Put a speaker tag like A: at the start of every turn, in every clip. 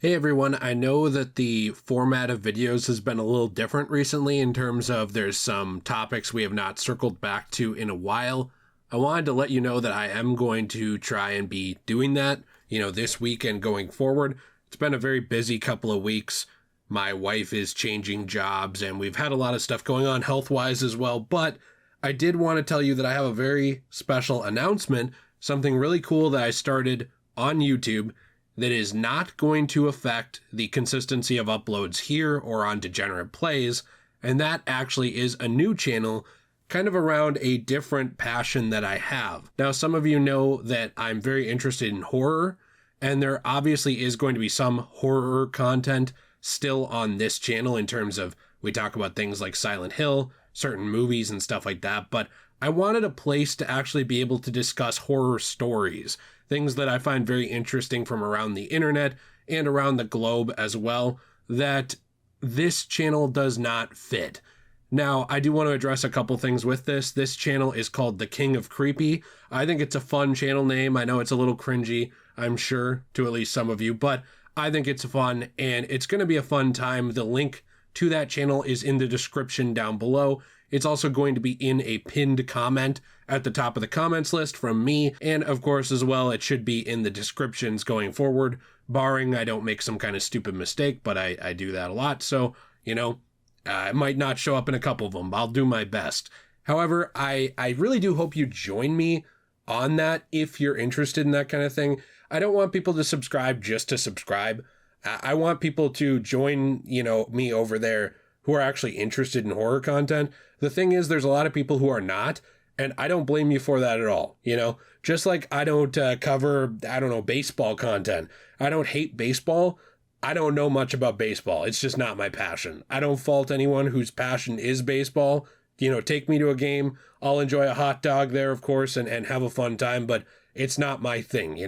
A: Hey everyone, I know that the format of videos has been a little different recently in terms of there's some topics we have not circled back to in a while. I wanted to let you know that I am going to try and be doing that, this week and going forward. It's been a very busy couple of weeks. My wife is changing jobs and we've had a lot of stuff going on health-wise as well, but I did want to tell you that I have a very special announcement, something really cool that I started on YouTube that is not going to affect the consistency of uploads here or on Degenerate Plays, and that actually is a new channel kind of around a different passion that I have. Now, some of you know that I'm very interested in horror, and there obviously is going to be some horror content still on this channel in terms of we talk about things like Silent Hill, certain movies and stuff like that, but I wanted a place to actually be able to discuss horror stories, things that I find very interesting from around the internet and around the globe as well, that this channel does not fit. Now, I do want to address a couple things with this. This channel is called The King of Creepy. I think it's a fun channel name. I know it's a little cringy, I'm sure, to at least some of you, but I think it's fun and it's going to be a fun time. The link to that channel is in the description down below. It's also going to be in a pinned comment at the top of the comments list from me. And of course, as well, it should be in the descriptions going forward, barring I don't make some kind of stupid mistake, but I do that a lot. So, it might not show up in a couple of them. I'll do my best. However, I really do hope you join me on that if you're interested in that kind of thing. I don't want people to subscribe just to subscribe. I want people to join, me over there who are actually interested in horror content. The thing is, there's a lot of people who are not, and I don't blame you for that at all. Just like I don't cover, baseball content. I don't hate baseball. I don't know much about baseball. It's just not my passion. I don't fault anyone whose passion is baseball. Take me to a game. I'll enjoy a hot dog there, of course, and have a fun time, but it's not my thing,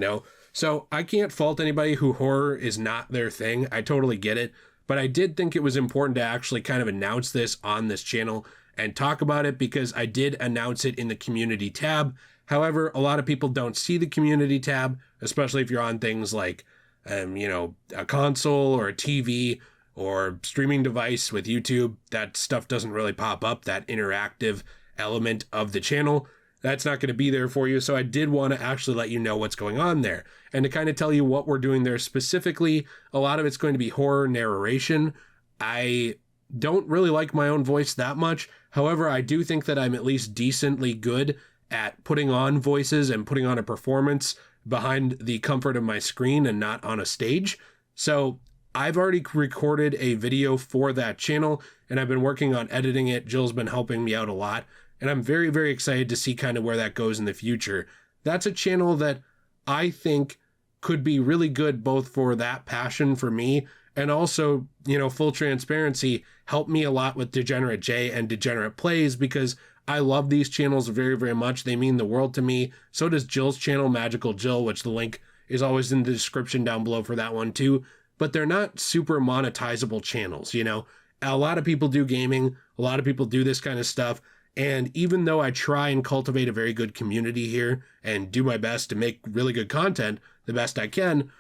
A: So I can't fault anybody who horror is not their thing. I totally get it. But I did think it was important to actually kind of announce this on this channel and talk about it because I did announce it in the community tab. However, a lot of people don't see the community tab, especially if you're on things like, a console or a TV or streaming device with YouTube. That stuff doesn't really pop up, that interactive element of the channel. That's not going to be there for you. So I did want to actually let you know what's going on there and to kind of tell you what we're doing there specifically. A lot of it's going to be horror narration. I don't really like my own voice that much. However, I do think that I'm at least decently good at putting on voices and putting on a performance behind the comfort of my screen and not on a stage. So I've already recorded a video for that channel and I've been working on editing it. Jill's been helping me out a lot. And I'm very, very excited to see kind of where that goes in the future. That's a channel that I think could be really good both for that passion for me and also, full transparency, help me a lot with Degenerate J and Degenerate Plays because I love these channels very, very much. They mean the world to me. So does Jill's channel, Magical Jill, which the link is always in the description down below for that one too. But they're not super monetizable channels, A lot of people do gaming. A lot of people do this kind of stuff. And even though I try and cultivate a very good community here and do my best to make really good content the best I can,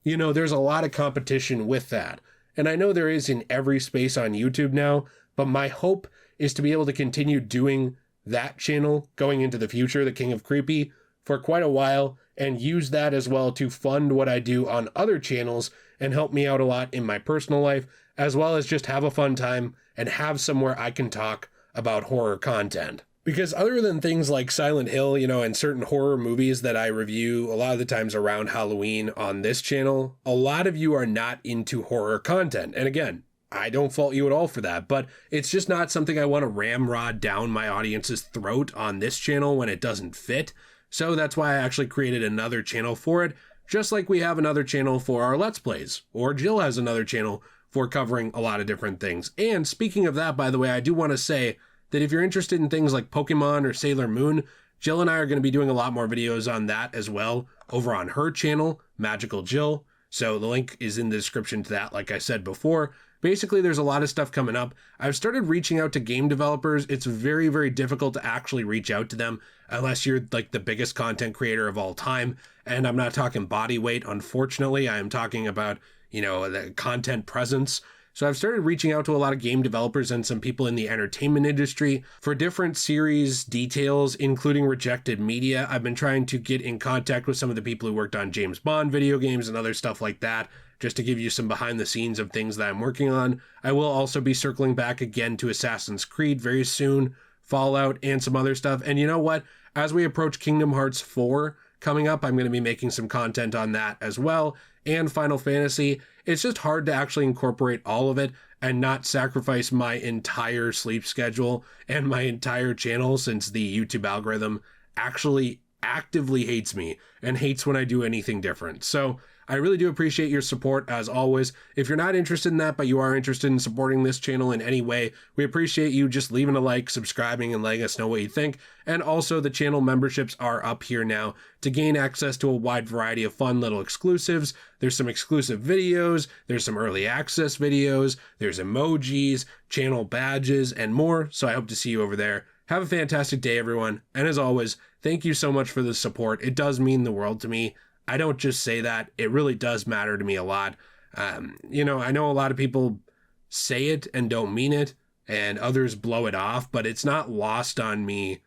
A: there's a lot of competition with that. And I know there is in every space on YouTube now, but my hope is to be able to continue doing that channel going into the future, The King of Creepy, for quite a while and use that as well to fund what I do on other channels and help me out a lot in my personal life, as well as just have a fun time and have somewhere I can talk about horror content. Because other than things like Silent Hill, and certain horror movies that I review a lot of the times around Halloween on this channel, a lot of you are not into horror content. And again, I don't fault you at all for that, but it's just not something I want to ramrod down my audience's throat on this channel when it doesn't fit. So that's why I actually created another channel for it, just like we have another channel for our Let's Plays, or Jill has another channel for covering a lot of different things. And speaking of that, by the way, I do want to say that if you're interested in things like Pokemon or Sailor Moon, Jill and I are going to be doing a lot more videos on that as well over on her channel, Magical Jill. So the link is in the description to that, like I said before. Basically, there's a lot of stuff coming up. I've started reaching out to game developers. It's very, very difficult to actually reach out to them unless you're like the biggest content creator of all time. And I'm not talking body weight, unfortunately. I am talking about, the content presence. So I've started reaching out to a lot of game developers and some people in the entertainment industry for different series details, including rejected media. I've been trying to get in contact with some of the people who worked on James Bond video games and other stuff like that, just to give you some behind the scenes of things that I'm working on. I will also be circling back again to Assassin's Creed very soon, Fallout, and some other stuff. And you know what? As we approach Kingdom Hearts 4 coming up, I'm going to be making some content on that as well, and Final Fantasy. It's just hard to actually incorporate all of it and not sacrifice my entire sleep schedule and my entire channel, since the YouTube algorithm actually actively hates me and hates when I do anything different. So I really do appreciate your support as always. If you're not interested in that, but you are interested in supporting this channel in any way, we appreciate you just leaving a like, subscribing, and letting us know what you think. And also, the channel memberships are up here now to gain access to a wide variety of fun little exclusives. There's some exclusive videos, there's some early access videos, there's emojis, channel badges, and more. So I hope to see you over there. Have a fantastic day, everyone. And as always, thank you so much for the support. It does mean the world to me. I don't just say that. It really does matter to me a lot. I know a lot of people say it and don't mean it, and others blow it off, but it's not lost on me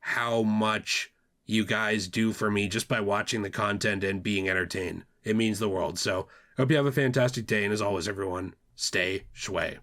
A: how much you guys do for me just by watching the content and being entertained. It means the world. So I hope you have a fantastic day. And as always, everyone, stay shway.